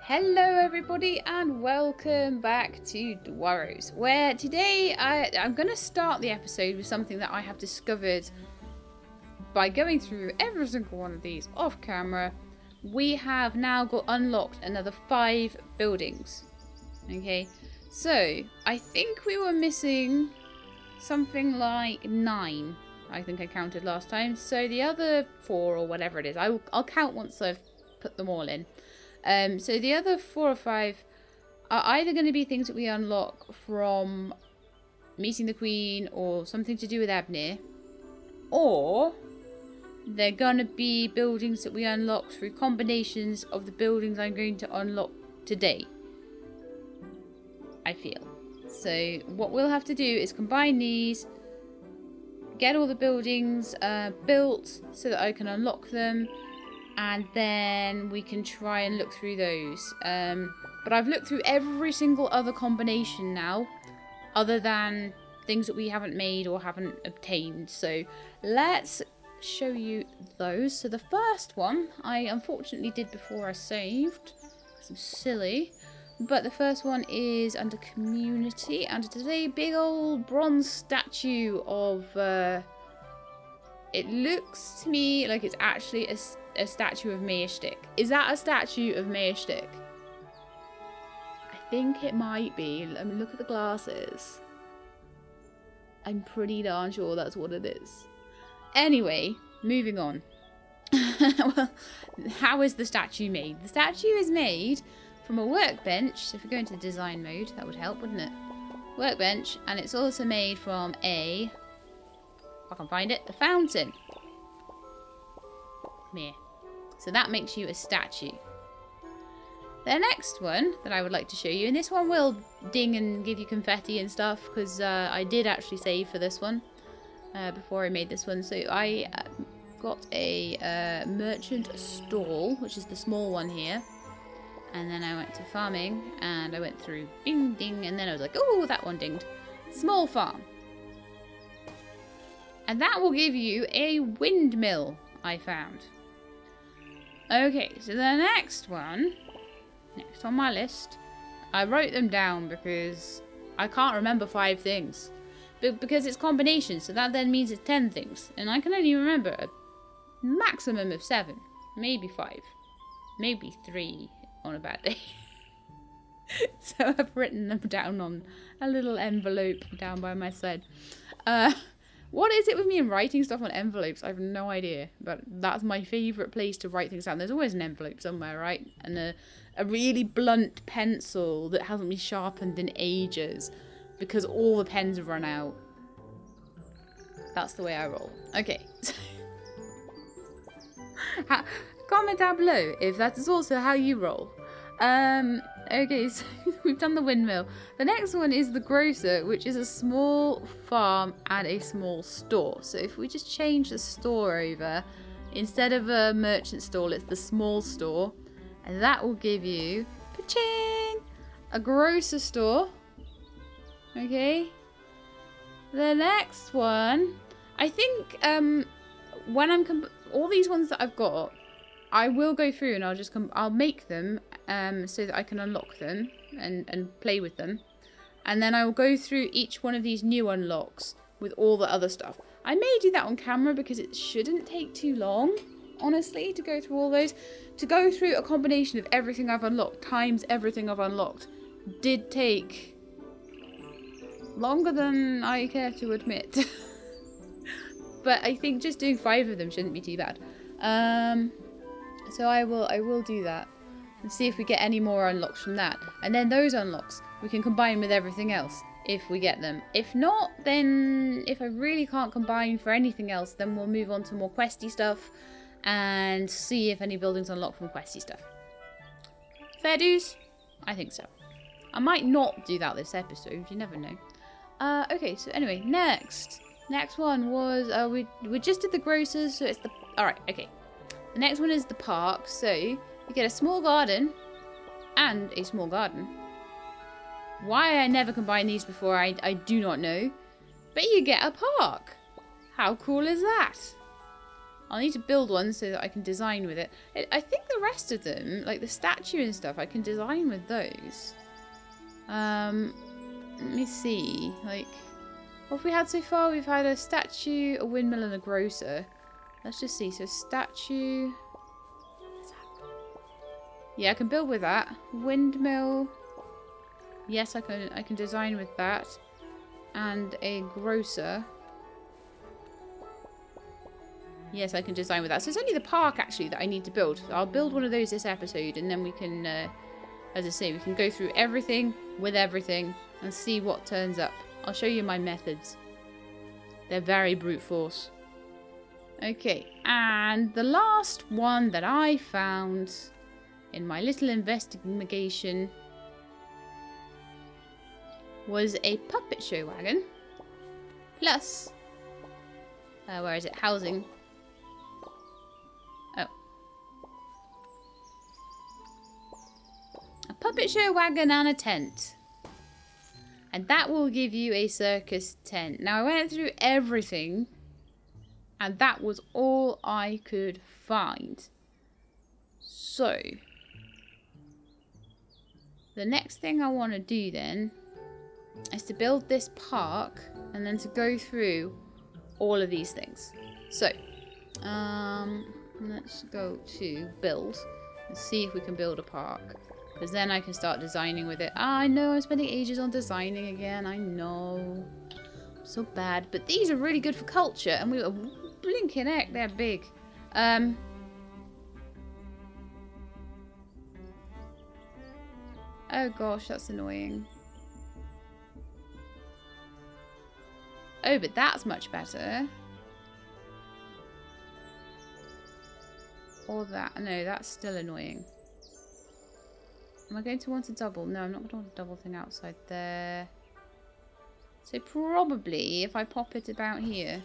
Hello everybody and welcome back to Dwarrows, where today I'm going to start the episode with something that I have discovered by going through every single one of these off camera. We have now got unlocked another 5 buildings. Okay, so I think we were missing something like 9. I think I counted last time. So the other 4 or whatever it is, I'll count once I've put them all in. So the other 4 or 5 are either going to be things that we unlock from meeting the Queen or something to do with Abnir, or they're going to be buildings that we unlock through combinations of the buildings I'm going to unlock today, I feel. So what we'll have to do is combine these, get all the buildings built so that I can unlock them, and then we can try and look through those. But I've looked through every single other combination now, other than things that we haven't made or haven't obtained. So let's show you those. So the first one I unfortunately did before I saved, because I'm silly. But the first one is under community, and it is a big old bronze statue of... it looks to me like it's actually a statue of Mayerstick. Is that a statue of Mayerstick? I think it might be. Let me look at the glasses. I'm pretty darn sure that's what it is. Anyway, moving on. Well, how is the statue made? The statue is made from a workbench. So if we go into the design mode, that would help, wouldn't it? Workbench, and it's also made from a... if I can find it, a fountain. Come here. So that makes you a statue. The next one that I would like to show you, and this one will ding and give you confetti and stuff, because I did actually save for this one before I made this one. So I got a merchant stall, which is the small one here. And then I went to farming, and I went through bing, ding, and then I was like, oh, that one dinged. Small farm. And that will give you a windmill, I found. Okay, so the next one, next on my list, I wrote them down because I can't remember 5 things. But because it's combinations, so that then means it's 10 things. And I can only remember a maximum of 7, maybe 5, maybe 3 on a bad day. So I've written them down on a little envelope down by my side. What is it with me and writing stuff on envelopes? I have no idea, but that's my favourite place to write things down. There's always an envelope somewhere, right? And a really blunt pencil that hasn't been sharpened in ages because all the pens have run out. That's the way I roll. Okay. Comment down below if that is also how you roll. Okay, so we've done the windmill. The next one is the grocer, which is a small farm and a small store. So if we just change the store over, instead of a merchant stall, it's the small store. And that will give you, pa-ching, a grocer store. Okay. The next one, I think when I'm... all these ones that I've got, I will go through and I'll make them so that I can unlock them and play with them. And then I will go through each one of these new unlocks with all the other stuff. I may do that on camera because it shouldn't take too long, honestly, to go through all those. To go through a combination of everything I've unlocked times everything I've unlocked did take longer than I care to admit. But I think just doing 5 of them shouldn't be too bad. So I will do that and see if we get any more unlocks from that. And then those unlocks we can combine with everything else if we get them. If not, then if I really can't combine for anything else, then we'll move on to more questy stuff and see if any buildings unlock from questy stuff. Fair dues? I think so. I might not do that this episode, you never know. Okay, so anyway, next one was we just did the grocers, so it's the... Alright, okay. The next one is the park, so you get a small garden and a small garden. Why I never combined these before, I do not know. But you get a park. How cool is that? I'll need to build one so that I can design with it. I think the rest of them, like the statue and stuff, I can design with those. Let me see. Like, what have we had so far? We've had a statue, a windmill, and a grocer. Let's just see. So statue. Yeah, I can build with that. Windmill. Yes, I can design with that. And a grocer. Yes, I can design with that. So it's only the park, actually, that I need to build. I'll build one of those this episode, and then we can, as I say, we can go through everything with everything and see what turns up. I'll show you my methods. They're very brute force. Okay, and the last one that I found in my little investigation was a puppet show wagon. Plus, where is it? Housing. Oh. A puppet show wagon and a tent. And that will give you a circus tent. Now, I went through everything, and that was all I could find. So, the next thing I want to do then is to build this park, and then to go through all of these things. So, let's go to build and see if we can build a park. Because then I can start designing with it. I know I'm spending ages on designing again. I know. So bad. But these are really good for culture. And we were blinking heck, they're big. Oh gosh, that's annoying. Oh, but that's much better. Or that. No, that's still annoying. Am I going to want a double? No, I'm not going to want a double thing outside there. So probably if I pop it about here.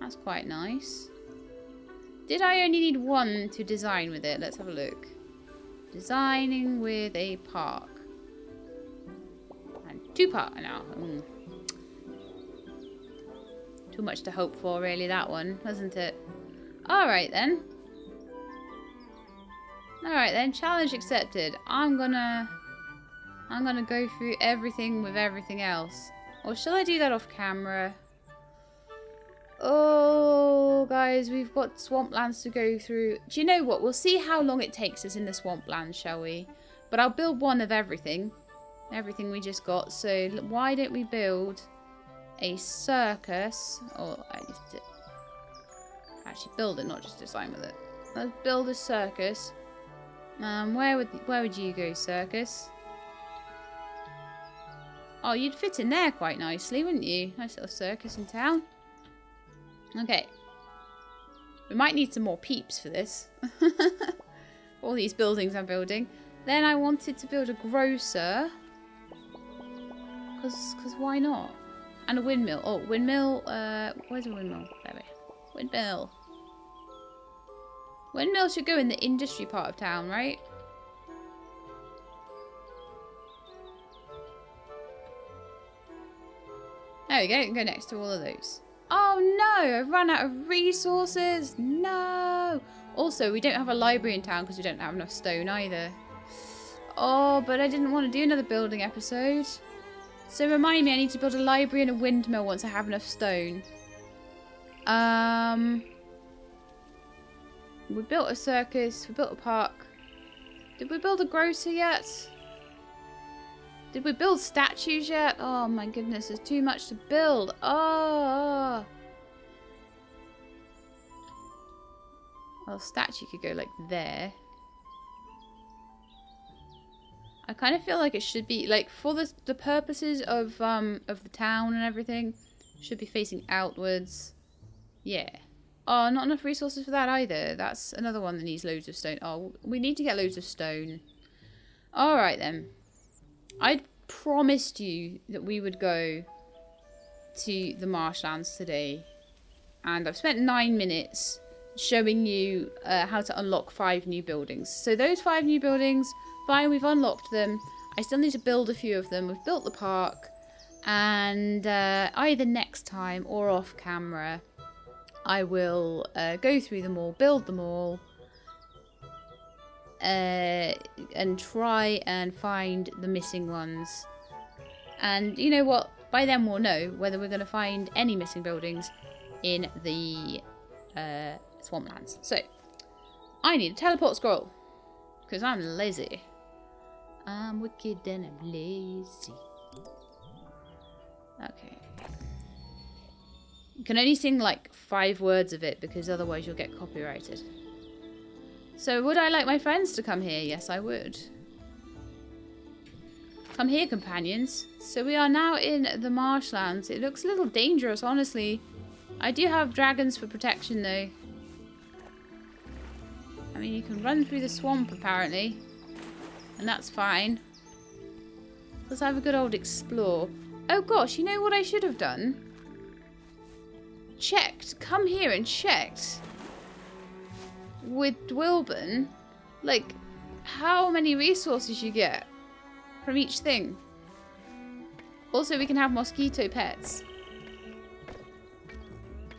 That's quite nice. Did I only need one to design with it? Let's have a look. Designing with a park. And two park now. Too much to hope for really, that one, wasn't it? Alright then. Alright then, challenge accepted. I'm gonna go through everything with everything else. Or shall I do that off camera? Oh, guys, we've got swamplands to go through. Do you know what? We'll see how long it takes us in the swamplands, shall we? But I'll build one of everything. Everything we just got. So why don't we build a circus? Or I need to actually build it, not just design with it. Let's build a circus. Where would you go, circus? Oh, you'd fit in there quite nicely, wouldn't you? Nice little circus in town. Okay. We might need some more peeps for this. All these buildings I'm building. Then I wanted to build a grocer. Because why not? And a windmill. Oh, windmill. Where's a windmill? There. Windmill. Windmill should go in the industry part of town, right? There we go. You can go next to all of those. Oh no! I've run out of resources. No! Also, we don't have a library in town because we don't have enough stone either. Oh, but I didn't want to do another building episode. So remind me, I need to build a library and a windmill once I have enough stone. We built a circus. We built a park. Did we build a grocer yet? Did we build statues yet? Oh my goodness, there's too much to build. Oh. Well, statue could go like there. I kind of feel like it should be like for the purposes of the town and everything, should be facing outwards. Yeah. Oh, not enough resources for that either. That's another one that needs loads of stone. Oh, we need to get loads of stone. Alright then. I promised you that we would go to the marshlands today. And I've spent 9 minutes showing you how to unlock 5 new buildings. So those 5 new buildings, fine, we've unlocked them. I still need to build a few of them. We've built the park. And either next time or off camera, I will go through them all, build them all, and try and find the missing ones. And you know what? By then we'll know whether we're going to find any missing buildings in the swamplands. So, I need a teleport scroll. Because I'm lazy. I'm wicked and I'm lazy. Okay. You can only sing like 5 words of it because otherwise you'll get copyrighted. So would I like my friends to come here? Yes, I would. Come here, companions. So we are now in the marshlands. It looks a little dangerous, honestly. I do have dragons for protection, though. I mean, you can run through the swamp, apparently. And that's fine. Let's have a good old explore. Oh, gosh, you know what I should have done? Come here and checked with Dwilburn, like, how many resources you get from each thing. Also, we can have mosquito pets.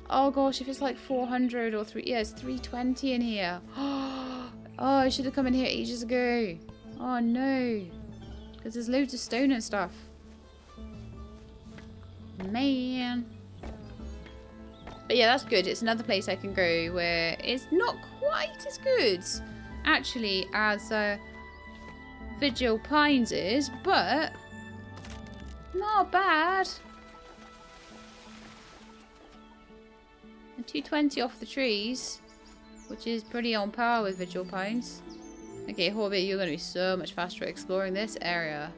Oh gosh, if it's like 400 or it's 320 in here. Oh, I should have come in here ages ago. Oh no, because there's loads of stone and stuff. Man. But yeah, that's good. It's another place I can go where it's not quite as good, actually, as Vigil Pines is, but not bad. And 220 off the trees, which is pretty on par with Vigil Pines. Okay, Horbit, you're going to be so much faster at exploring this area.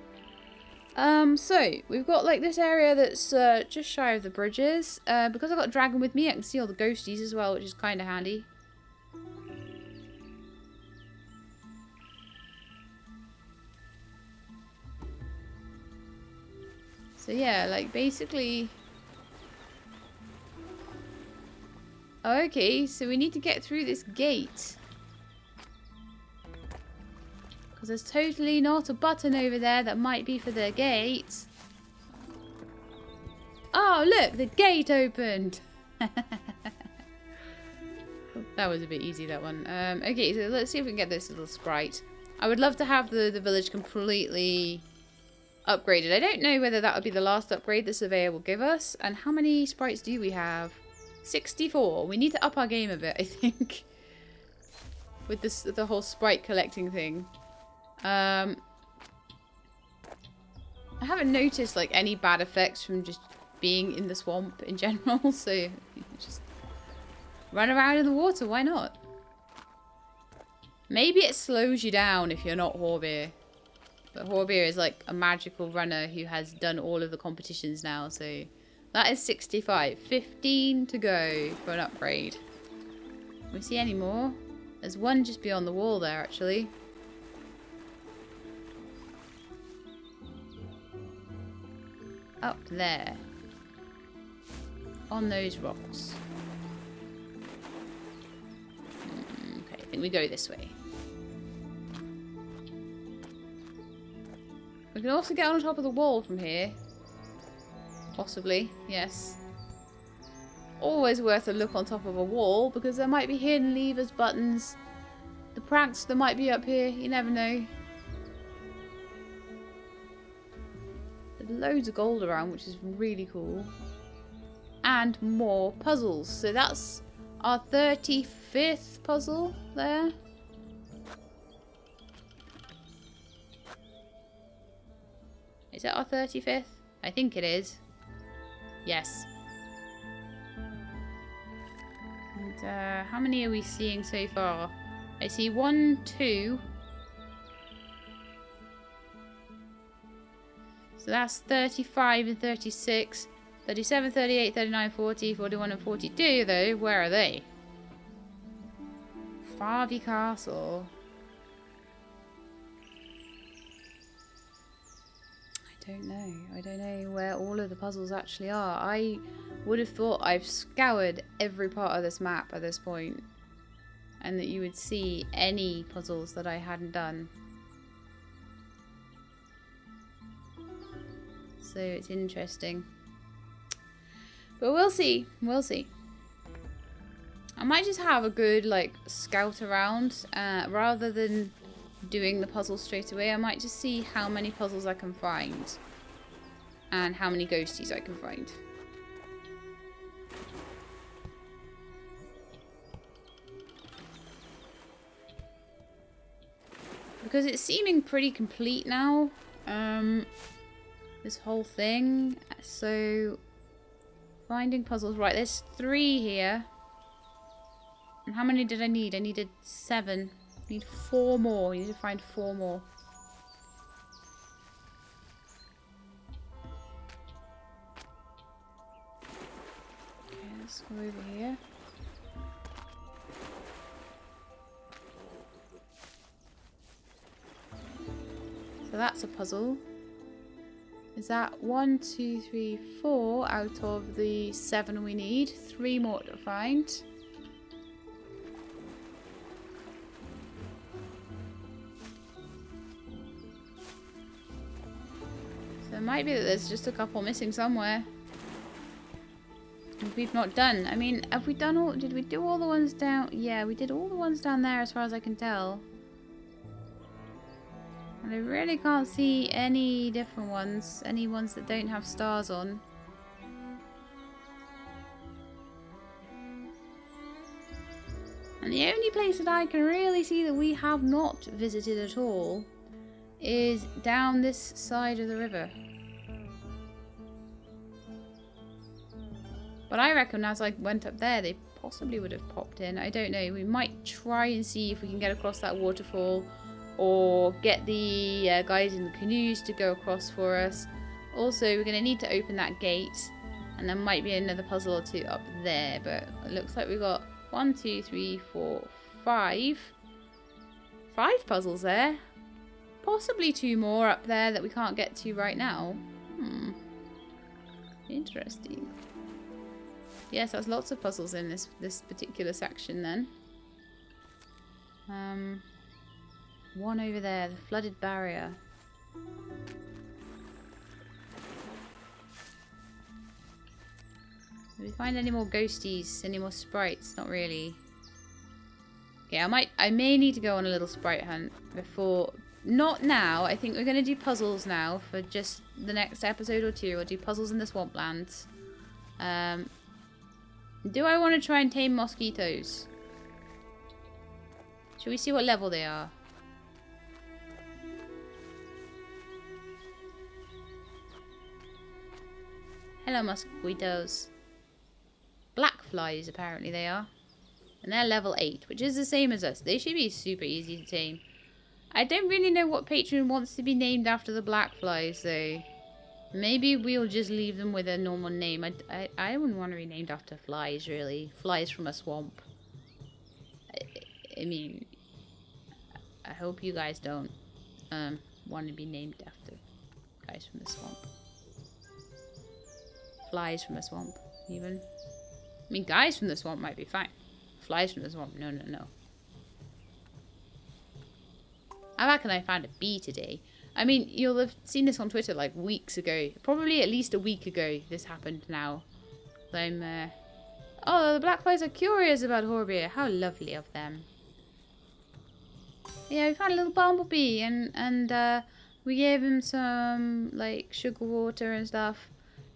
So, we've got like this area that's just shy of the bridges. Because I've got a dragon with me, I can see all the ghosties as well, which is kind of handy. So yeah, like basically... Okay, so we need to get through this gate. Because there's totally not a button over there that might be for the gate. Oh, look, the gate opened. That was a bit easy, that one. Okay, so let's see if we can get this little sprite. I would love to have the village completely upgraded. I don't know whether that would be the last upgrade the surveyor will give us. And how many sprites do we have? 64. We need to up our game a bit, I think. With this, the whole sprite collecting thing. I haven't noticed like any bad effects from just being in the swamp in general, so just run around in the water, why not? Maybe it slows you down if you're not Horbir. But Horbir is like a magical runner who has done all of the competitions now, so that is 65. 15 to go for an upgrade. Can we see any more? There's one just beyond the wall there, actually. Up there. On those rocks. Okay, I think we go this way. We can also get on top of the wall from here. Possibly, yes. Always worth a look on top of a wall, because there might be hidden levers, buttons. The pranks that might be up here, you never know. There's loads of gold around, which is really cool. And more puzzles. So that's our 35th puzzle there. Is it our 35th? I think it is. Yes. And how many are we seeing so far? I see 1, 2. So that's 35 and 36. 37, 38, 39, 40, 41 and 42 though. Where are they? Fava Castle. I don't know. I don't know where all of the puzzles actually are. I would have thought I've scoured every part of this map at this point, and that you would see any puzzles that I hadn't done. So it's interesting. But we'll see. We'll see. I might just have a good, like, scout around. Rather than doing the puzzle straight away, I might just see how many puzzles I can find. And how many ghosties I can find. Because it's seeming pretty complete now. This whole thing. So, finding puzzles. Right, there's 3 here. And how many did I need? I needed 7. I need 4 more. We need to find 4 more. Okay, let's go over here. So that's a puzzle. Is that 1, 2, 3, 4 out of the 7 we need? 3 more to find. So it might be that there's just a couple missing somewhere. We've not done. I mean, have we done all... Did we do all the ones down... Yeah, we did all the ones down there as far as I can tell. And I really can't see any different ones. Any ones that don't have stars on. And the only place that I can really see that we have not visited at all is down this side of the river. But I reckon as I went up there, they possibly would have popped in. I don't know. We might try and see if we can get across that waterfall. Or get the guys in the canoes to go across for us. Also, we're going to need to open that gate. And there might be another puzzle or 2 up there. But it looks like we've got 1, 2, 3, 4, 5. 5 puzzles there. Possibly 2 more up there that we can't get to right now. Interesting. Yes, there's lots of puzzles in this particular section then. One over there, the flooded barrier. Did we find any more ghosties? Any more sprites? Not really. Okay, I may need to go on a little sprite hunt before... Not now. I think we're going to do puzzles now for just the next episode or 2. We'll do puzzles in the swamplands. Do I want to try and tame mosquitoes? Should we see what level they are? Hello, mosquitoes. Black flies, apparently they are. And they're level 8, which is the same as us. They should be super easy to tame. I don't really know what patron wants to be named after the black flies, though. Maybe we'll just leave them with a normal name. I wouldn't want to be named after flies, really. Flies from a swamp. I mean, I hope you guys don't want to be named after guys from the swamp. Flies from the swamp, even. I mean, guys from the swamp might be fine. Flies from the swamp, no, no, no. I reckon I found a bee today. I mean, you'll have seen this on Twitter like weeks ago. Probably at least a week ago this happened now. I'm, Oh, the black flies are curious about Horbia. How lovely of them. Yeah, we found a little bumblebee and we gave him some, like, sugar water and stuff.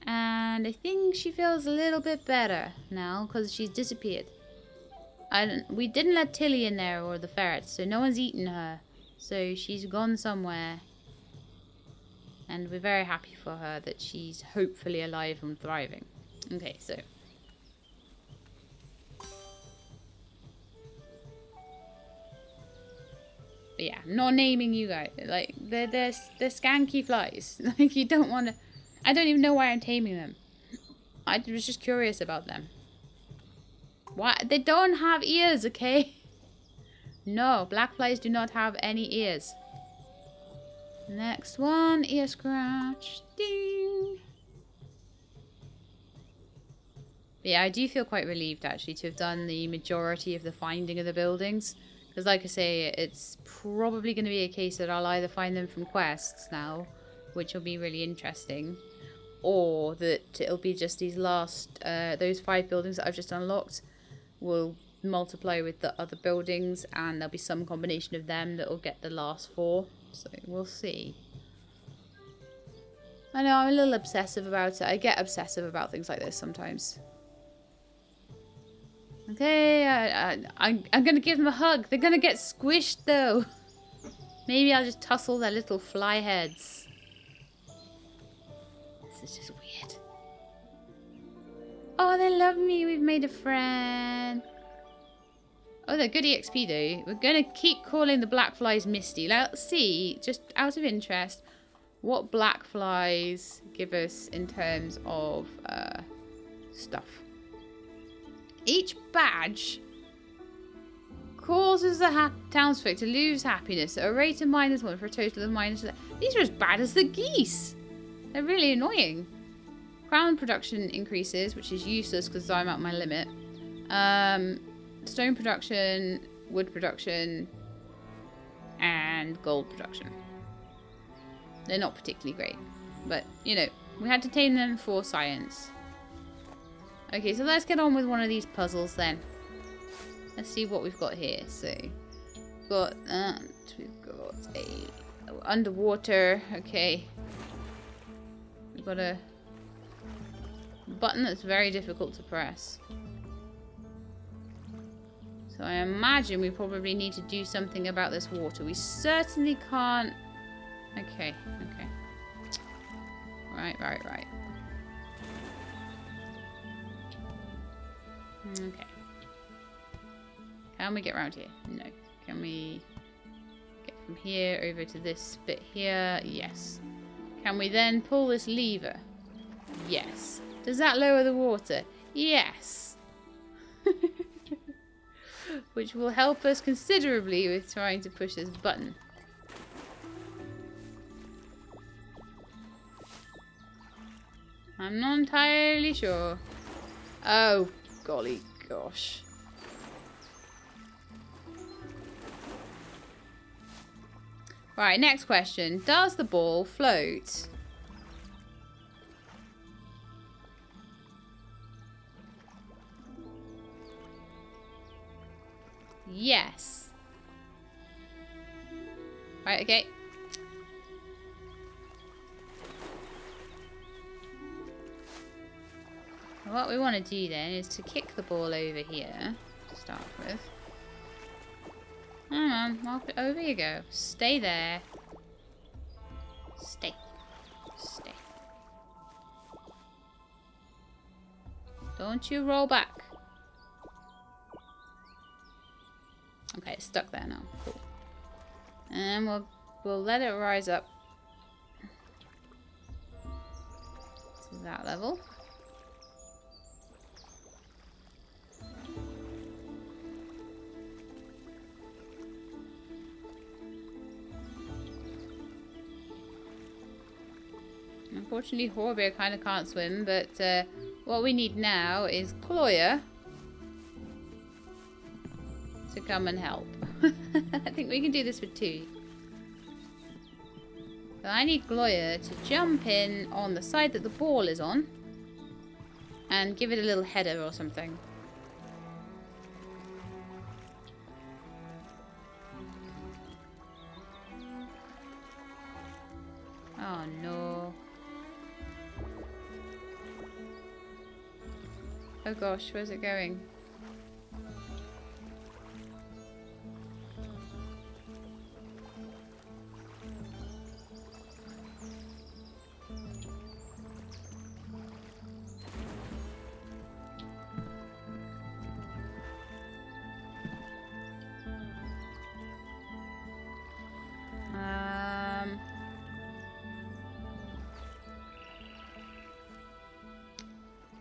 And I think she feels a little bit better now because she's disappeared. We didn't let Tilly in there or the ferrets, so no one's eaten her. So she's gone somewhere. And we're very happy for her that she's hopefully alive and thriving. Okay, so. But yeah, I'm not naming you guys. Like, they're skanky flies. Like, you don't want to... I don't even know why I'm taming them. I was just curious about them. Why? They don't have ears, okay? No, black flies do not have any ears. Next one, ear scratch. Ding! But yeah, I do feel quite relieved actually to have done the majority of the finding of the buildings. Because like I say, it's probably going to be a case that I'll either find them from quests now, which will be really interesting. Or that it'll be just these last, those 5 buildings that I've just unlocked will multiply with the other buildings, and there'll be some combination of them that will get the last 4. So we'll see. I know, I'm a little obsessive about it. I get obsessive about things like this sometimes. Okay, I'm gonna give them a hug. They're gonna get squished though. Maybe I'll just tussle their little fly heads. This is just weird. Oh, they love me. We've made a friend. Oh, they're good EXP though. We're gonna keep calling the black flies Misty. Let's see, just out of interest, what black flies give us in terms of stuff. Each badge causes the townsfolk to lose happiness at a rate of -1 for a total of -1. These are as bad as the geese. They're really annoying. Crown production increases, which is useless because I'm at my limit. Stone production, wood production, and gold production. They're not particularly great, but you know, we had to tame them for science. Okay, so let's get on with one of these puzzles then. Let's see what we've got here. So we've got a underwater. Okay, we've got a button that's very difficult to press. So I imagine we probably need to do something about this water. We certainly can't. Okay, okay. Right. Okay. Can we get around here? No. Can we get from here over to this bit here? Yes. Can we then pull this lever? Yes. Does that lower the water? Yes. Which will help us considerably with trying to push this button. I'm not entirely sure. Oh, golly gosh. Right, next question. Does the ball float? Yes. Right, okay. What we want to do then is to kick the ball over here to start with. Come on, over you go. Stay there. Stay. Stay. Don't you roll back. Okay, it's stuck there now. Cool. And we'll let it rise up to that level. Unfortunately, Horbear kind of can't swim, but what we need now is Cloya to come and help. I think we can do this with 2. So I need Gloria to jump in on the side that the ball is on and give it a little header or something. Oh no. Oh gosh, where's it going?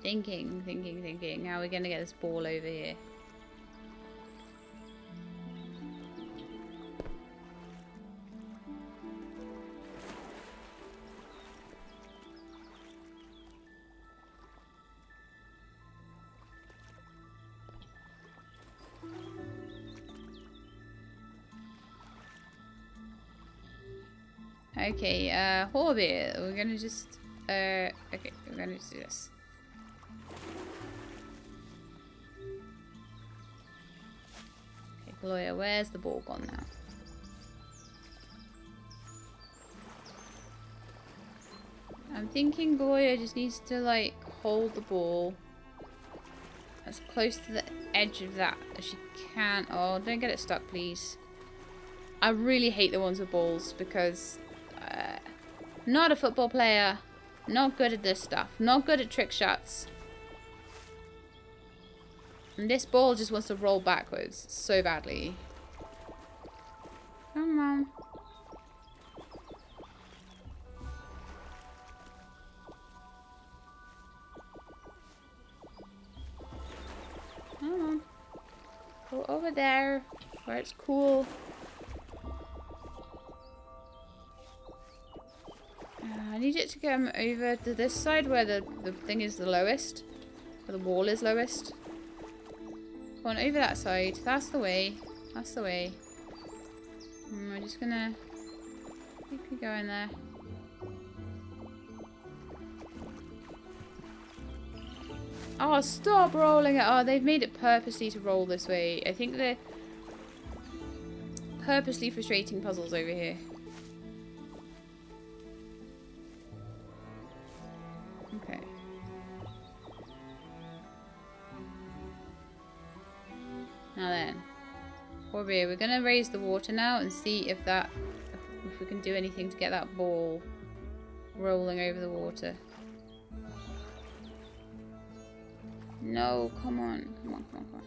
Thinking. How are we going to get this ball over here? Okay, Horbear, we're going to just, okay, we're going to just do this. Lawyer, where's the ball gone now? I'm thinking Goya just needs to, like, hold the ball as close to the edge of that as she can. Oh, don't get it stuck, please. I really hate the ones with balls because not a football player, not good at this stuff, not good at trick shots. And this ball just wants to roll backwards so badly. Come on. Come on. Go over there where it's cool. I need it to come over to this side where the thing is the lowest. Where the wall is lowest. Go on, over that side. That's the way. That's the way. We're just gonna keep going there. Oh, stop rolling it. Oh, they've made it purposely to roll this way. I think they're purposely frustrating puzzles over here. Okay. Now then. We're gonna raise the water now and see if we can do anything to get that ball rolling over the water. No, come on. Come on, come on, come on.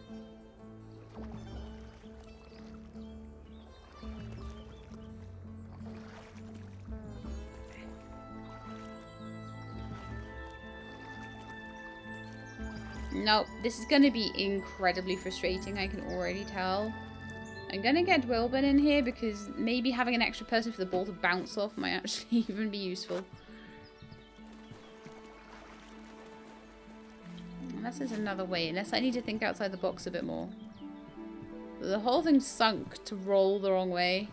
Nope, this is going to be incredibly frustrating, I can already tell. I'm going to get Wilburn in here because maybe having an extra person for the ball to bounce off might actually even be useful. Unless there's another way, unless I need to think outside the box a bit more. The whole thing's sunk to roll the wrong way.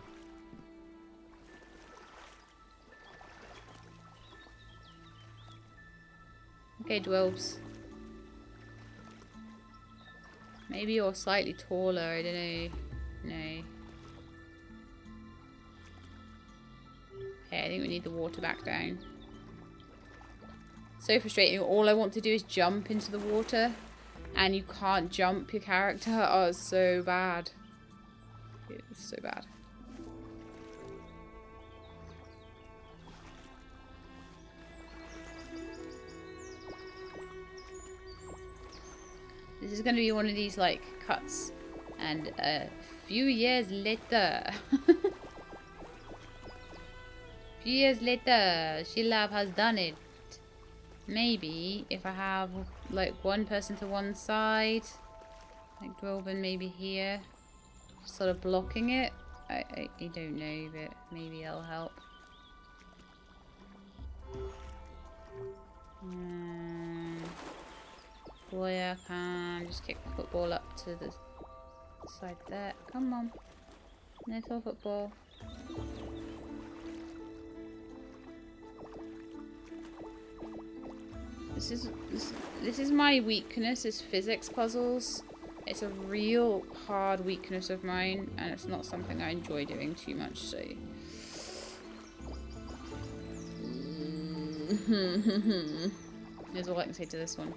Okay, Dwelbs. Maybe you're slightly taller, I don't know. No. Okay, I think we need the water back down. So frustrating. All I want to do is jump into the water. And you can't jump your character. Oh, it's so bad. It's so bad. This is going to be one of these, like, cuts. And a few years later... few years later, Shilab has done it. Maybe if I have like one person to one side, like Dwelbin maybe here, sort of blocking it. I don't know, but maybe that'll help. Boy, I can just kick the football up to the side there. Come on, little football. This is my weakness, is physics puzzles. It's a real hard weakness of mine, and it's not something I enjoy doing too much, so... That's all I can say to this one.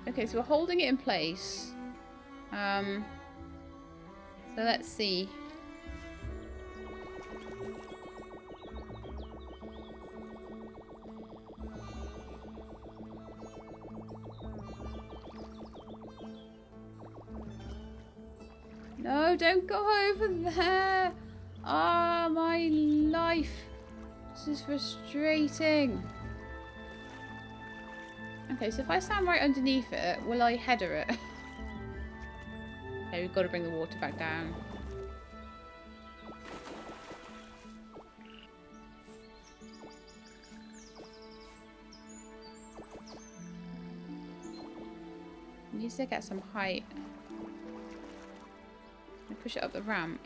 Okay, so we're holding it in place. So let's see. No, don't go over there. Ah, my life. This is frustrating. Okay, so if I stand right underneath it, will I header it? Okay, we've got to bring the water back down. Needs to get some height. And push it up the ramp.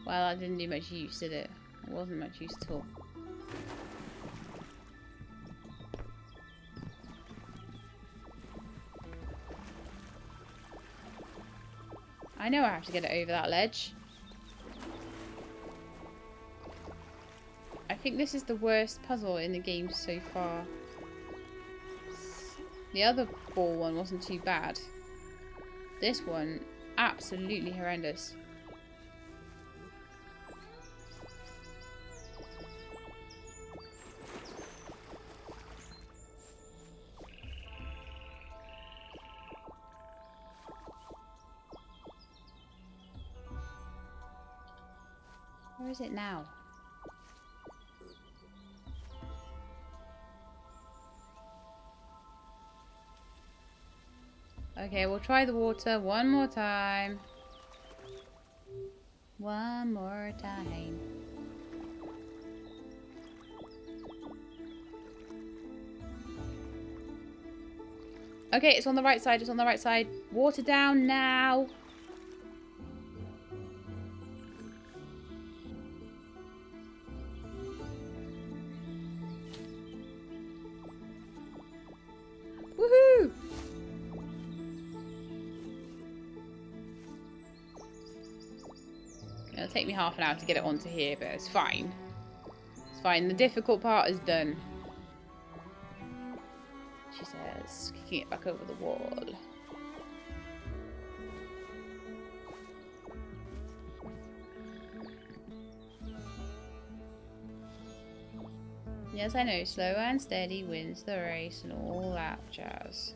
Well, that didn't do much use, did it? It wasn't much use at all. I know I have to get it over that ledge. I think this is the worst puzzle in the game so far. The other ball one wasn't too bad. This one, absolutely horrendous. Where is it now? Okay, we'll try the water one more time. One more time. Okay, it's on the right side, it's on the right side. Water down now. Woohoo! It'll take me half an hour to get it onto here, but it's fine. It's fine. The difficult part is done. She says, kicking it back over the wall. Yes, I know. Slow and steady wins the race and all that jazz.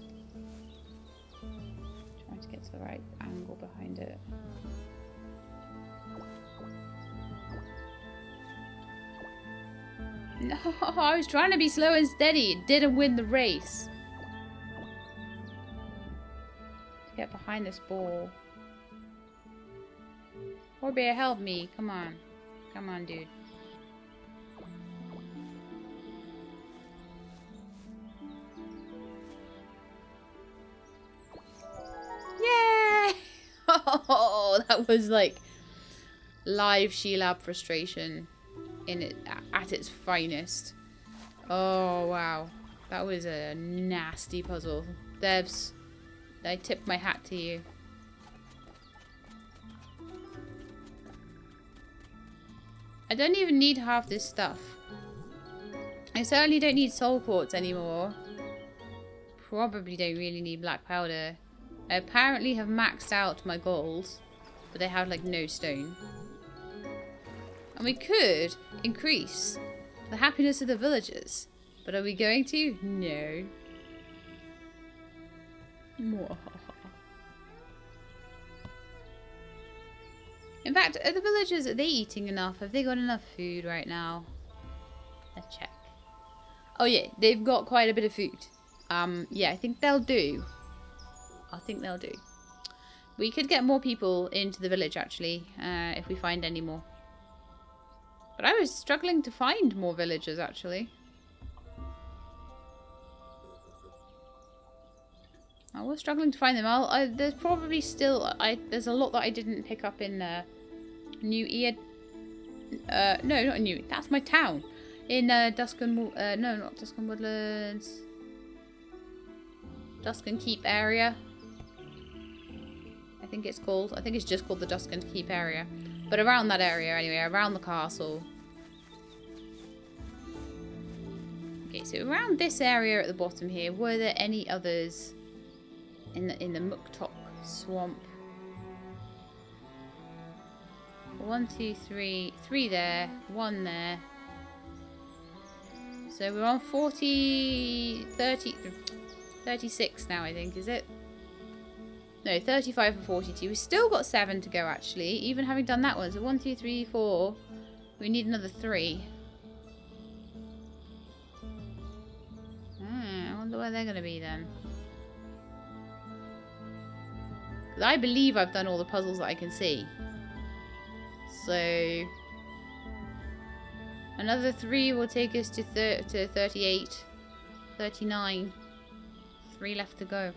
Trying to get to the right angle behind it. No, I was trying to be slow and steady. It didn't win the race. To get behind this ball. Warbear, help me. Come on. Come on, dude. Yay! Oh, that was like live Sheilab frustration. At its finest. Oh wow, that was a nasty puzzle. Devs, I tip my hat to you. I don't even need half this stuff. I certainly don't need soul quartz anymore. Probably don't really need black powder. I apparently have maxed out my gold, but they have like no stone. And we could increase the happiness of the villagers. But are we going to? No. In fact, are the villagers, are they eating enough? Have they got enough food right now? Let's check. Oh yeah, they've got quite a bit of food. Yeah, I think they'll do. I think they'll do. We could get more people into the village actually, if we find any more. But I was struggling to find more villagers, actually. I was struggling to find them. There's probably still... there's a lot that I didn't pick up in New Ear... no, not New... That's my town. In Duskin... no, not Duskin Woodlands. Duskin Keep area. I think it's called. I think it's just called the Duskin Keep area. But around that area, anyway, around the castle. Okay, so around this area at the bottom here, were there any others in the Mucktock Swamp? 1, 2, 3, 3 there, 1 there. So we're on 36 now, I think, is it? No, 35 and 42. We've still got 7 to go, actually, even having done that one. So 1, 2, 3, 4. We need another 3. I wonder where they're going to be then. Because I believe I've done all the puzzles that I can see. So another 3 will take us to 38, 39. 3 left to go.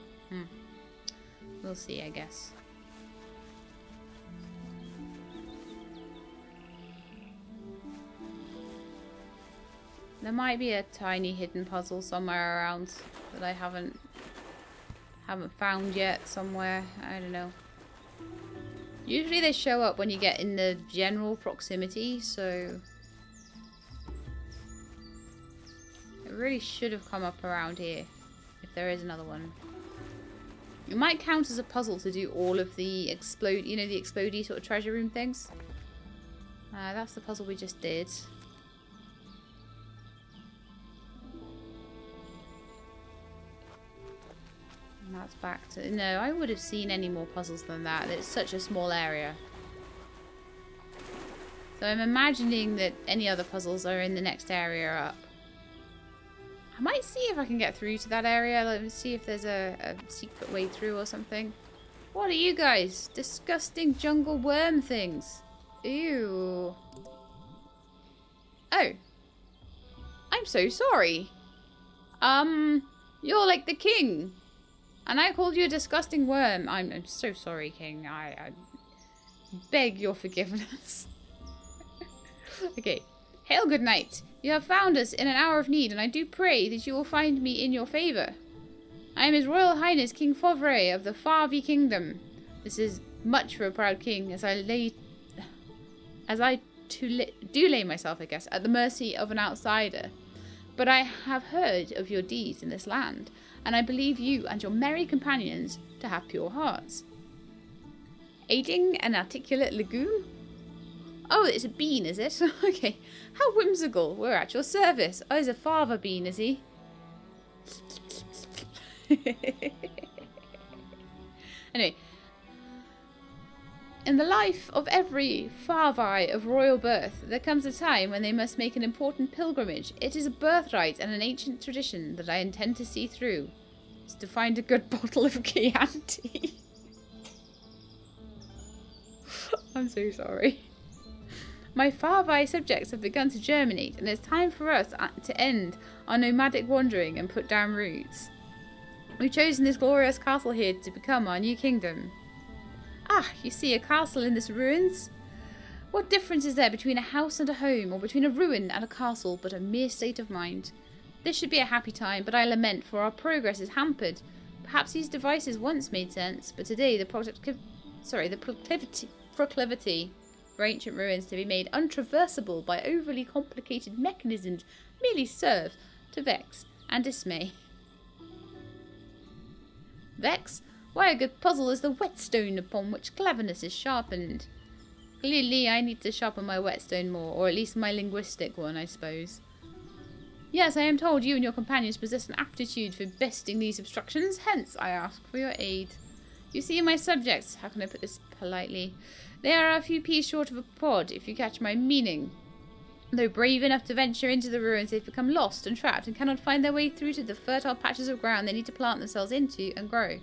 We'll see, I guess. There might be a tiny hidden puzzle somewhere around that I haven't found yet somewhere. I don't know. Usually they show up when you get in the general proximity, so it really should have come up around here if there is another one. It might count as a puzzle to do all of the the explodey sort of treasure room things. That's the puzzle we just did. And that's back to... No, I would have seen any more puzzles than that. It's such a small area. So I'm imagining that any other puzzles are in the next area up. I might see if I can get through to that area. Let me see if there's a secret way through or something. What are you guys? Disgusting jungle worm things. Ew. Oh. I'm so sorry. You're like the king. And I called you a disgusting worm. I'm so sorry, King. I beg your forgiveness. Okay. Hail, good night. You have found us in an hour of need, and I do pray that you will find me in your favour. I am His Royal Highness King Fava-bean of the Fava-bean Kingdom. This is much for a proud king, as I do lay myself, I guess, at the mercy of an outsider. But I have heard of your deeds in this land, and I believe you and your merry companions to have pure hearts. Aiding an articulate legume? Oh, it's a bean, is it? Okay. How whimsical. We're at your service. Oh, he's a Fava-bean, is he? Anyway. In the life of every Fava of royal birth, there comes a time when they must make an important pilgrimage. It is a birthright and an ancient tradition that I intend to see through. It's to find a good bottle of Chianti. I'm so sorry. My Fava subjects have begun to germinate, and it's time for us to end our nomadic wandering and put down roots. We've chosen this glorious castle here to become our new kingdom. Ah, you see a castle in this ruins? What difference is there between a house and a home, or between a ruin and a castle, but a mere state of mind? This should be a happy time, but I lament, for our progress is hampered. Perhaps these devices once made sense, but today the proclivity for ancient ruins to be made untraversable by overly complicated mechanisms merely serve to vex and dismay. Vex? Why, a good puzzle is the whetstone upon which cleverness is sharpened. Clearly, I need to sharpen my whetstone more, or at least my linguistic one, I suppose. Yes, I am told you and your companions possess an aptitude for besting these obstructions, hence I ask for your aid. You see, my subjects, how can I put this politely? They are a few peas short of a pod, if you catch my meaning. Though brave enough to venture into the ruins, they've become lost and trapped and cannot find their way through to the fertile patches of ground they need to plant themselves into and grow.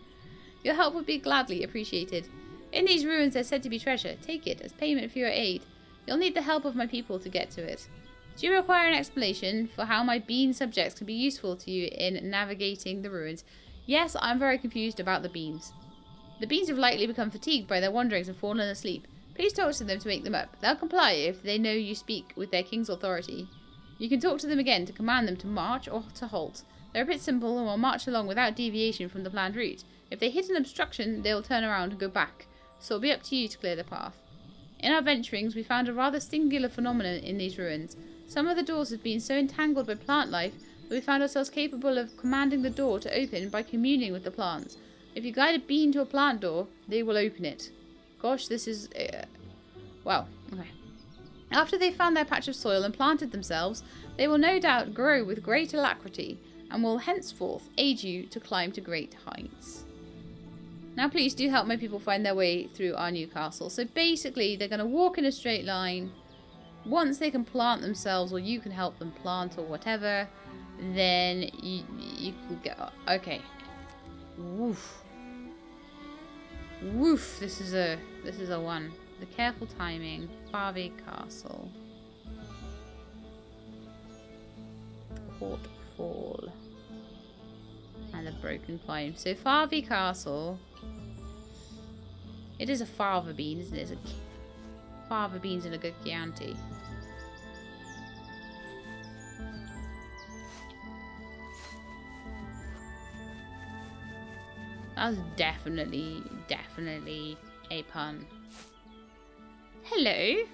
Your help would be gladly appreciated. In these ruins there's said to be treasure. Take it as payment for your aid. You'll need the help of my people to get to it. Do you require an explanation for how my bean subjects can be useful to you in navigating the ruins? Yes, I'm very confused about the beans. The beans have likely become fatigued by their wanderings and fallen asleep. Please talk to them to wake them up. They'll comply if they know you speak with their king's authority. You can talk to them again to command them to march or to halt. They're a bit simple and will march along without deviation from the planned route. If they hit an obstruction, they'll turn around and go back, so it'll be up to you to clear the path. In our venturings, we found a rather singular phenomenon in these ruins. Some of the doors have been so entangled by plant life that we found ourselves capable of commanding the door to open by communing with the plants. If you guide a bean to a plant door, they will open it. Gosh, this is... wow, okay. After they've found their patch of soil and planted themselves, they will no doubt grow with great alacrity and will henceforth aid you to climb to great heights. Now please do help my people find their way through our new castle. So basically they're going to walk in a straight line. Once they can plant themselves, or you can help them plant or whatever, then you can go. Okay. Woof. Woof. This is a one. The careful timing. Fava-bean Castle. Court Fall. And a broken climb. So Fava-bean Castle. It is a Fava-bean, isn't it? It's a Fava-beans and a good Chianti. That was definitely a pun. Hello.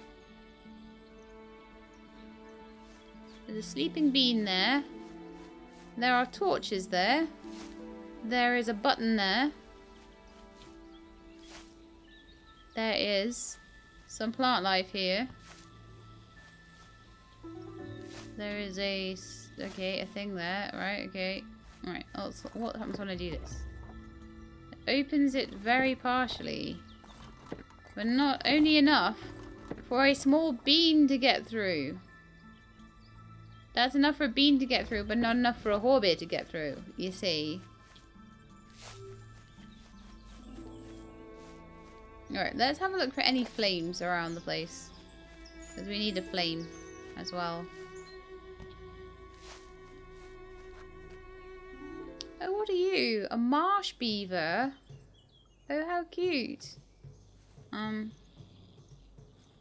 There's a sleeping bean there. There are torches there. There is a button there. There is some plant life here. There is a thing there. Right, okay. Alright, what happens when I do this? It opens it very partially. But not only enough for a small bean to get through. That's enough for a bean to get through, but not enough for a hobbit to get through, you see. Alright, let's have a look for any flames around the place. Because we need a flame as well. Oh, what are you? A marsh beaver? Oh, how cute.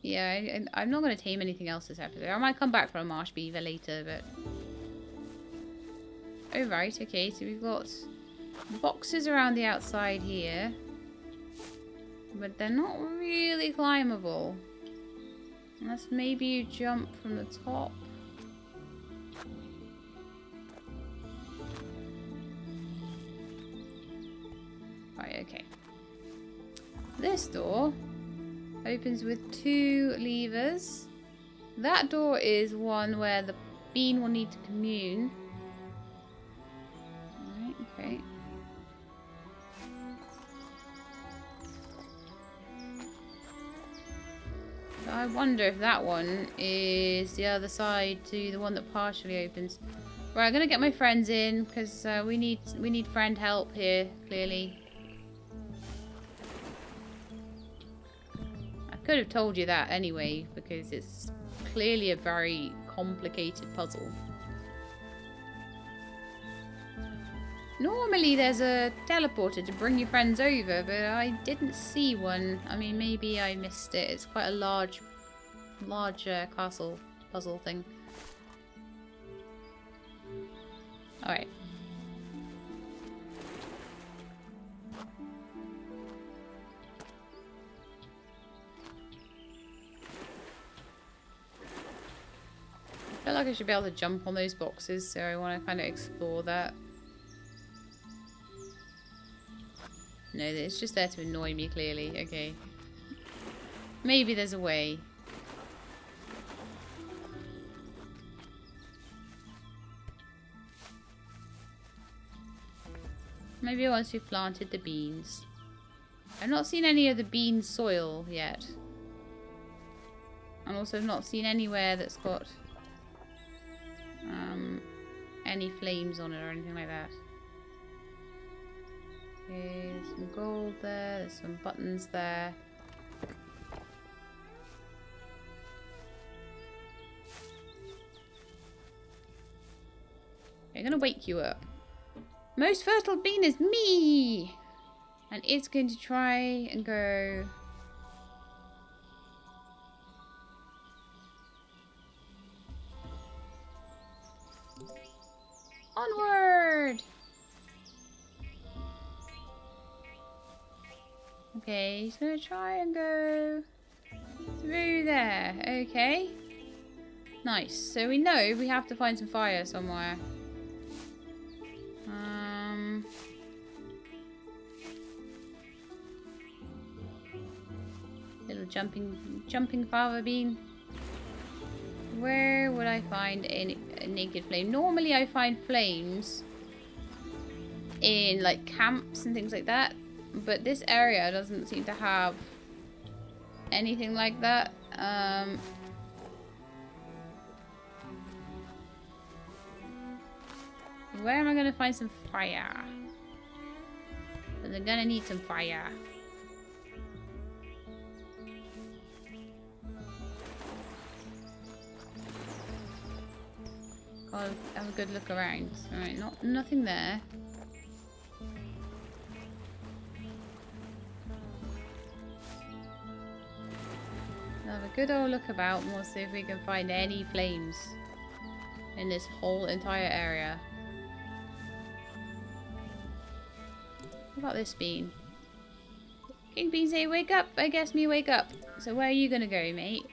Yeah, I'm not going to tame anything else this episode. I might come back for a marsh beaver later, but... Oh, right, okay, so we've got boxes around the outside here. But they're not really climbable. Unless maybe you jump from the top. Right, okay. This door opens with 2 levers. That door is one where the bean will need to commune. Alright, okay. So I wonder if that one is the other side to the one that partially opens. Right, I'm gonna get my friends in because we need friend help here, clearly. I could have told you that anyway, because it's clearly a very complicated puzzle. Normally there's a teleporter to bring your friends over, but I didn't see one. I mean, maybe I missed it. It's quite a large castle puzzle thing. Alright. I feel like I should be able to jump on those boxes, so I want to kind of explore that. No, it's just there to annoy me, clearly. Okay. Maybe there's a way. Maybe once we've planted the beans. I've not seen any of the bean soil yet. And also I've not seen anywhere that's got any flames on it or anything like that. Okay, there's some gold there, there's some buttons there. I'm gonna wake you up. Most fertile bean is me! And it's going to try and go... Onward! Okay, he's gonna try and go through there. Okay. Nice. So we know we have to find some fire somewhere. Little jumping Fava-bean. Where would I find a naked flame? Normally I find flames in like camps and things like that, but this area doesn't seem to have anything like that. Where am I going to find some fire? Because I'm going to need some fire. I'll have a good look around. Alright, nothing there. I'll have a good old look about and we'll see if we can find any flames in this whole entire area. What about this bean? King bean say wake up. I guess me wake up. So where are you gonna go, mate?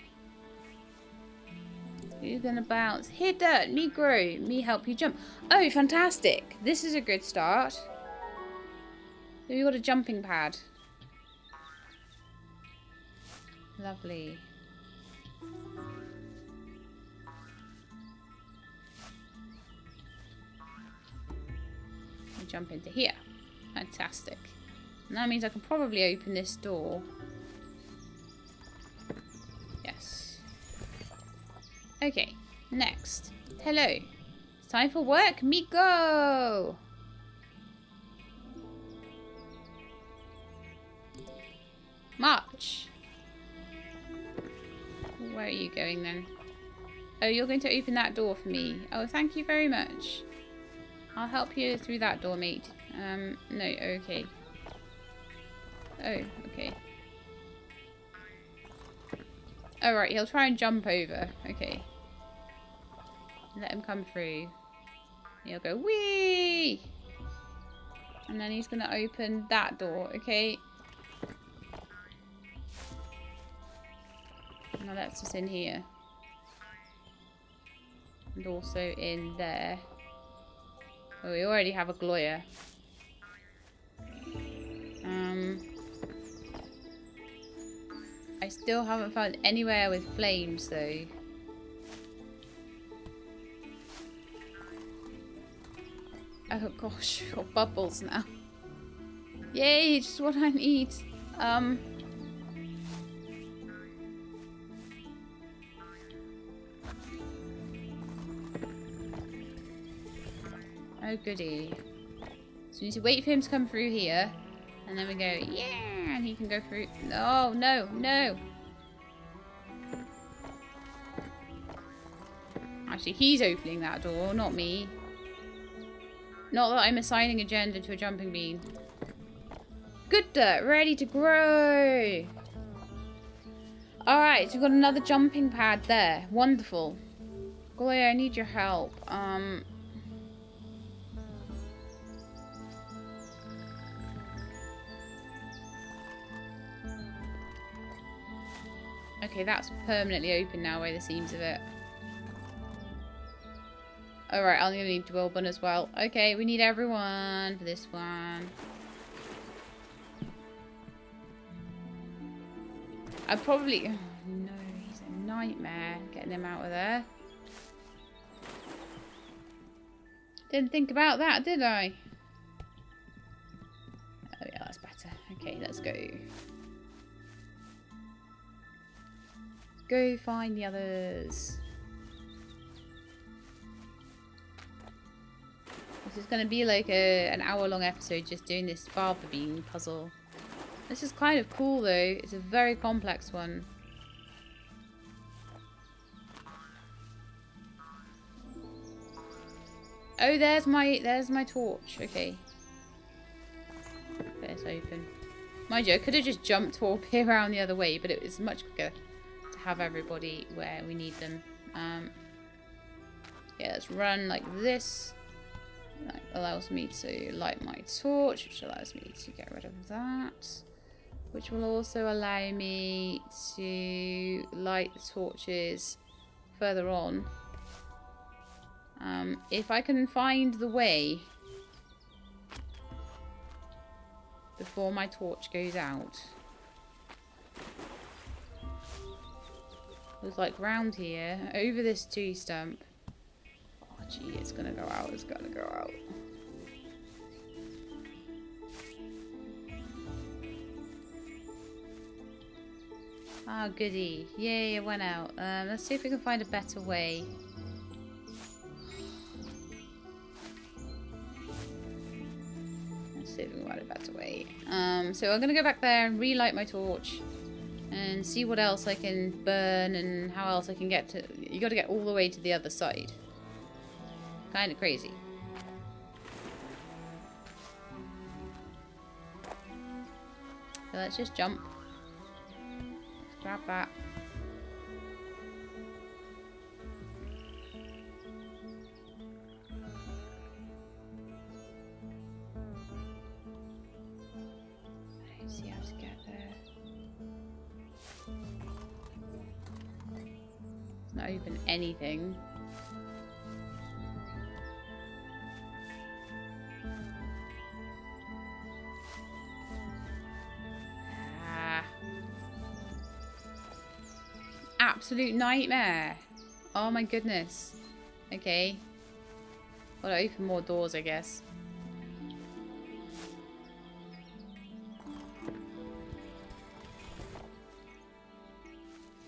You're gonna bounce. Here, dirt. Me grow. Me help you jump. Oh, fantastic. This is a good start. So we got a jumping pad. Lovely. We jump into here. Fantastic. And that means I can probably open this door. Yes. Okay, next. Hello. It's time for work. Me go! March. Where are you going then? Oh, you're going to open that door for me. Oh, thank you very much. I'll help you through that door, mate. No, okay. Oh, okay. Alright, he'll try and jump over. Okay. Let him come through. He'll go, whee! And then he's going to open that door, okay? Now that's just in here. And also in there. Oh, we already have a Gloria. I still haven't found anywhere with flames though. Oh gosh, we've got bubbles now. Yay, just what I need. Oh goody. So we need to wait for him to come through here. And then we go, yeah, and he can go through. No, no, no. Actually, he's opening that door, not me. Not that I'm assigning a gender to a jumping bean. Good dirt, ready to grow. Alright, so we've got another jumping pad there. Wonderful. Gloria, I need your help. Okay, that's permanently open now by the seams of it. Alright, I'm going to need Dwellbun as well. Okay, we need everyone for this one. I probably... Oh, no, he's a nightmare getting him out of there. Didn't think about that, did I? Oh yeah, that's better. Okay, let's go. Go find the others. This is going to be like an hour-long episode just doing this Fava-bean puzzle. This is kind of cool though. It's a very complex one. Oh, there's my torch. Okay. There's open. Mind you, I could have just jumped all the way around the other way, but it was much quicker to have everybody where we need them. Yeah, let's run like this. That allows me to light my torch, which allows me to get rid of that. Which will also allow me to light the torches further on. If I can find the way before my torch goes out. It was like round here, over this tree stump. Oh gee, it's gonna go out, it's gonna go out. Ah, goody. Yay, it went out. Let's see if we can find a better way. Let's see if we can find a better way. So I'm gonna go back there and relight my torch. And see what else I can burn and how else I can get to... You gotta get all the way to the other side. Kinda crazy. So let's just jump. Let's grab that. see how to get there. It's not even anything. Absolute nightmare. Oh my goodness. Okay. Well, I open more doors, I guess.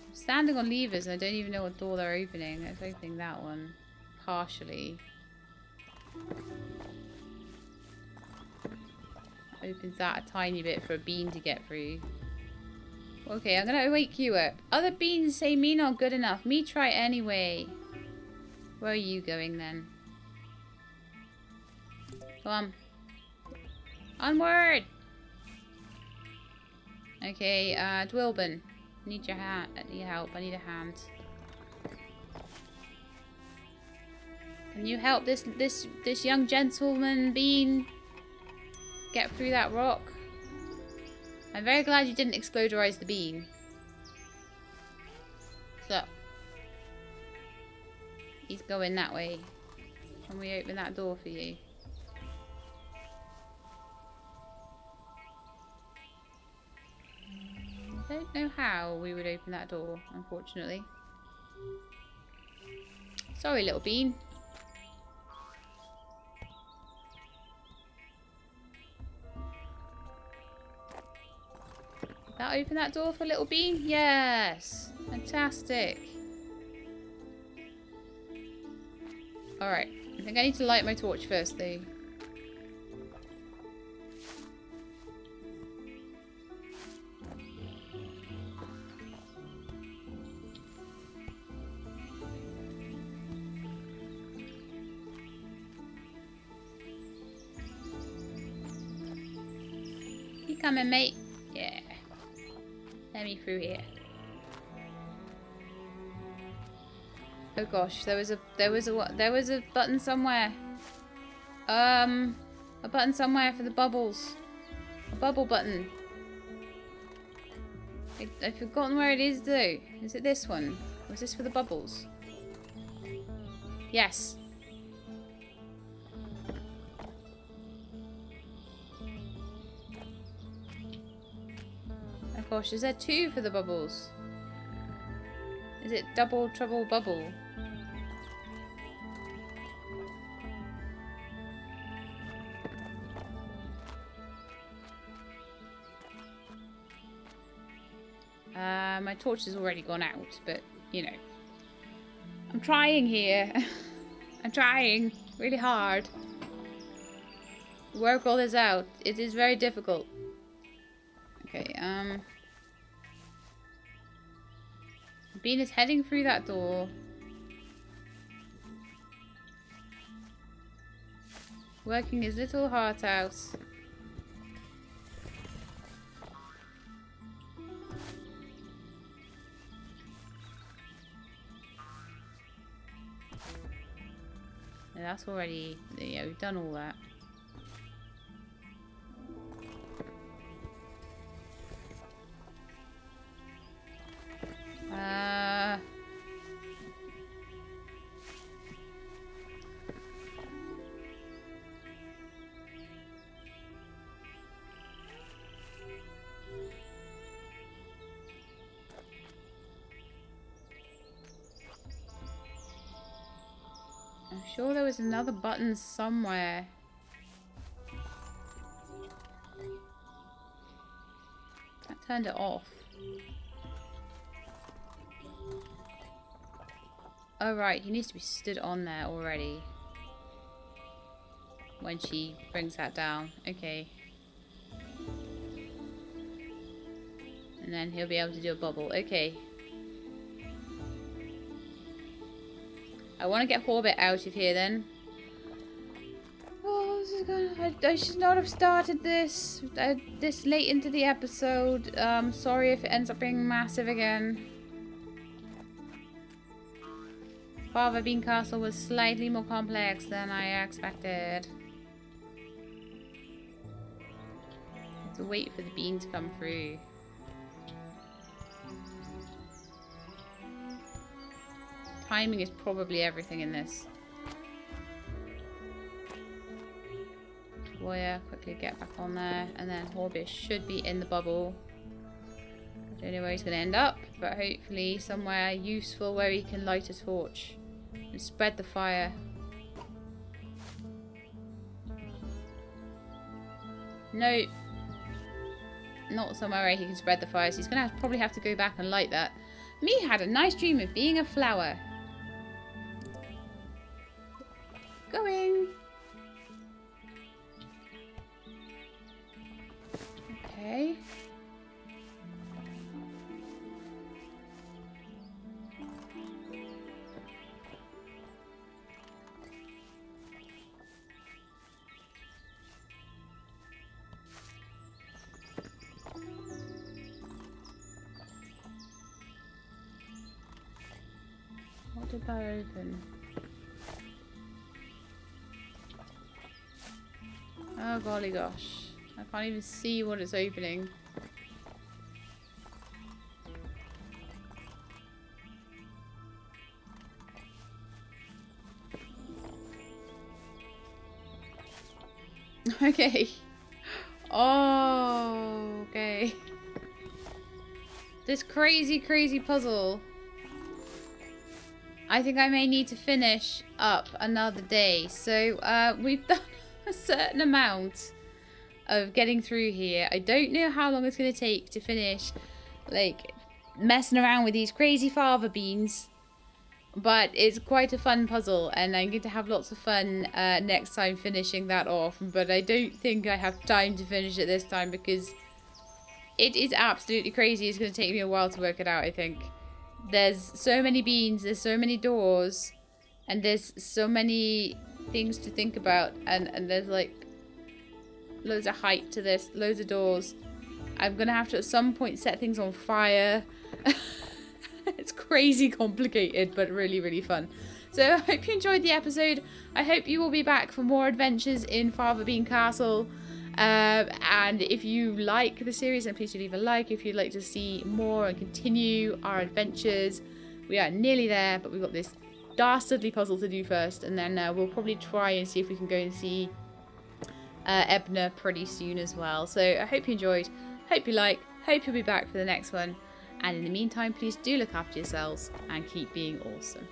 I'm standing on levers and I don't even know what door they're opening. It's opening that one. Partially. Opens that a tiny bit for a bean to get through. Okay, I'm gonna wake you up. Other beans say me not good enough. Me try anyway. Where are you going then? Come on. Onward! Okay, Dwilben. Need your hand. Need help. I need a hand. Can you help this young gentleman bean get through that rock? I'm very glad you didn't exploderize the bean. So, he's going that way. Can we open that door for you? I don't know how we would open that door, unfortunately. Sorry, little bean. That open that door for little bean? Yes! Fantastic. Alright. I think I need to light my torch first, though. You coming, mate? Yeah. Let me through here. Oh gosh, there was a button somewhere. A button somewhere for the bubbles. A bubble button. I've forgotten where it is though. Is it this one? Or is this for the bubbles? Yes. Oh gosh, is there two for the bubbles? Is it double trouble bubble? My torch has already gone out, but you know. I'm trying here. I'm trying really hard. Work all this out. It is very difficult. Okay, Bean is heading through that door. Working his little heart out. Yeah, that's already... Yeah, we've done all that. I'm sure there was another button somewhere. That turned it off. Oh right, he needs to be stood on there already. When she brings that down. Okay. And then he'll be able to do a bubble. Okay. I want to get Horbit out of here then. Oh, this is gonna... I should not have started this this late into the episode. Sorry if it ends up being massive again. Fava-bean Castle was slightly more complex than I expected. To wait for the bean to come through. Timing is probably everything in this. Warrior, quickly get back on there, and then Horbish should be in the bubble. I don't know where he's going to end up, but hopefully somewhere useful where he can light a torch and spread the fire. No, not somewhere where he can spread the fire, so he's going to probably have to go back and light that. Me had a nice dream of being a flower. Going. Okay. What did that open? Oh golly gosh. I can't even see what it's opening. Okay. Oh, okay. This crazy puzzle. I think I may need to finish up another day. So, we've done a certain amount of getting through here. I don't know how long it's going to take to finish, like, messing around with these crazy fava beans. But it's quite a fun puzzle, and I'm going to have lots of fun next time finishing that off. But I don't think I have time to finish it this time because it is absolutely crazy. It's going to take me a while to work it out, I think. There's so many beans, there's so many doors, and there's so many things to think about. And there's like loads of height to this, loads of doors. I'm going to have to at some point set things on fire. It's crazy complicated, but really, really fun. So I hope you enjoyed the episode. I hope you will be back for more adventures in Fava-bean Castle. And if you like the series, then please do leave a like. If you'd like to see more and continue our adventures, we are nearly there, but we've got this dastardly puzzle to do first. And then we'll probably try and see if we can go and see Ebna pretty soon as well. So I hope you enjoyed. Hope you like. Hope you'll be back for the next one. And in the meantime, please do look after yourselves and keep being awesome.